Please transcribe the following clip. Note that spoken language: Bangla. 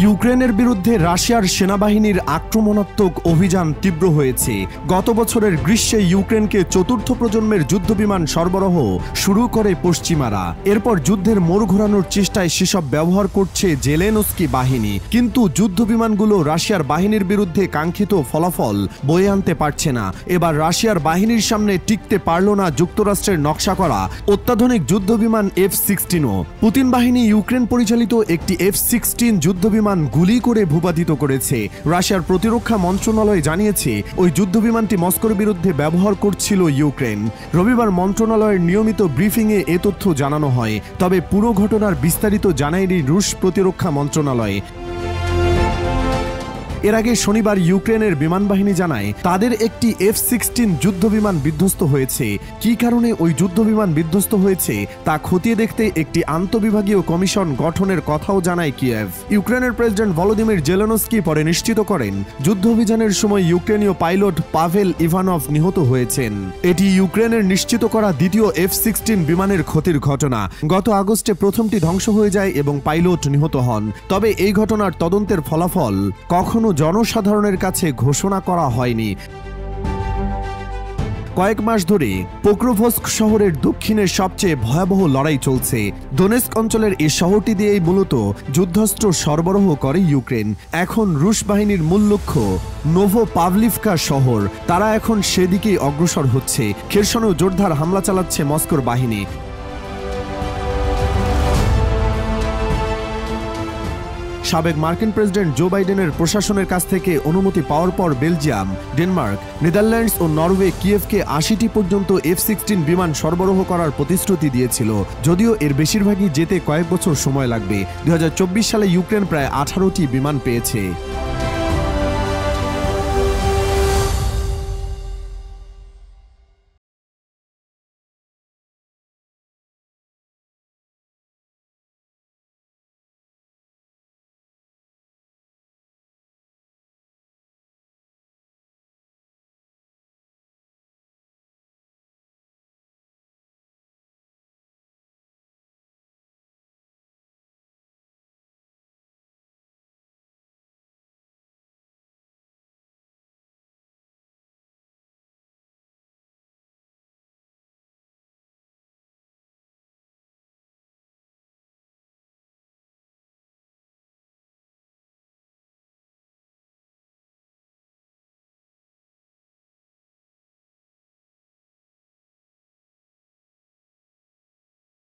ইউক্রেনের বিরুদ্ধে রাশিয়ার সেনাবাহিনীর আক্রমণাত্মক অভিযান তীব্র হয়েছে। গত বছরের গ্রীষ্মে ইউক্রেনকে চতুর্থ প্রজন্মের যুদ্ধবিমান সরবরাহ শুরু করে পশ্চিমারা। এরপর যুদ্ধের মোড় ঘোরানোর চেষ্টায় সেসব ব্যবহার করছে জেলেনস্কি বাহিনী, কিন্তু যুদ্ধবিমানগুলো রাশিয়ার বাহিনীর বিরুদ্ধে কাঙ্ক্ষিত ফলাফল বয়ে আনতে পারছে না। এবার রাশিয়ার বাহিনীর সামনে টিকতে পারল না যুক্তরাষ্ট্রের নকশা করা অত্যাধুনিক যুদ্ধবিমান F-16ও। পুতিন বাহিনী ইউক্রেন পরিচালিত একটি F-16 যুদ্ধবিমান গুলি করে ভূপাতিত করেছে। রাশিয়ার প্রতিরক্ষা মন্ত্রণালয় জানিয়েছে ওই যুদ্ধবিমানটি মস্কোর বিরুদ্ধে ব্যবহার করছিল ইউক্রেন। রবিবার মন্ত্রণালয়ের নিয়মিত ব্রিফিংয়ে এ তথ্য জানানো হয়, তবে পুরো ঘটনার বিস্তারিত জানায়নি রুশ প্রতিরক্ষা মন্ত্রণালয়। এর আগে শনিবার ইউক্রেনের বিমান বাহিনী জানায় তাদের একটি F-16 যুদ্ধবিমান বিধ্বস্ত হয়েছে। কী কারণে ওই যুদ্ধবিমান বিধ্বস্ত হয়েছে তা খতিয়ে দেখতে একটি আন্তঃবিভাগীয় কমিশন গঠনের কথাও জানায় কিয়েভ। ইউক্রেনের প্রেসিডেন্ট ভলোদিমির জেলেনস্কি পরে নিশ্চিত করেন যুদ্ধ অভিযানের সময় ইউক্রেনীয় পাইলট পাভেল ইভানভ নিহত হয়েছেন। এটি ইউক্রেনের নিশ্চিত করা দ্বিতীয় F-16 বিমানের ক্ষতির ঘটনা। গত আগস্টে প্রথমটি ধ্বংস হয়ে যায় এবং পাইলট নিহত হন। তবে এই ঘটনার তদন্তের ফলাফল কখনো জনসাধারণের কাছে ঘোষণা করা হয়নি। কয়েক মাস ধরে পোক্রোভস্ক শহরের দক্ষিণের সবচেয়ে ভয়াবহ লড়াই চলছে। দোনেস্ক অঞ্চলের এই শহরটি দিয়েই মূলত যুদ্ধাস্ত্র সরবরাহ করে ইউক্রেন। এখন রুশ বাহিনীর মূল লক্ষ্য নোভোপাভলিভকা শহর। তারা এখন সেদিকেই অগ্রসর হচ্ছে। খেরসনেও জোরদার হামলা চালাচ্ছে মস্কোর বাহিনী। সাবেক মার্কিন প্রেসিডেন্ট জো বাইডেনের প্রশাসনের কাছ থেকে অনুমতি পাওয়ার পর বেলজিয়াম, ডেনমার্ক, নেদারল্যান্ডস ও নরওয়ে কিয়েভকে ৮০টি পর্যন্ত F-16 বিমান সরবরাহ করার প্রতিশ্রুতি দিয়েছিল, যদিও এর বেশিরভাগই যেতে কয়েক বছর সময় লাগবে। ২০২৪ সালে ইউক্রেন প্রায় ১৮টি বিমান পেয়েছে।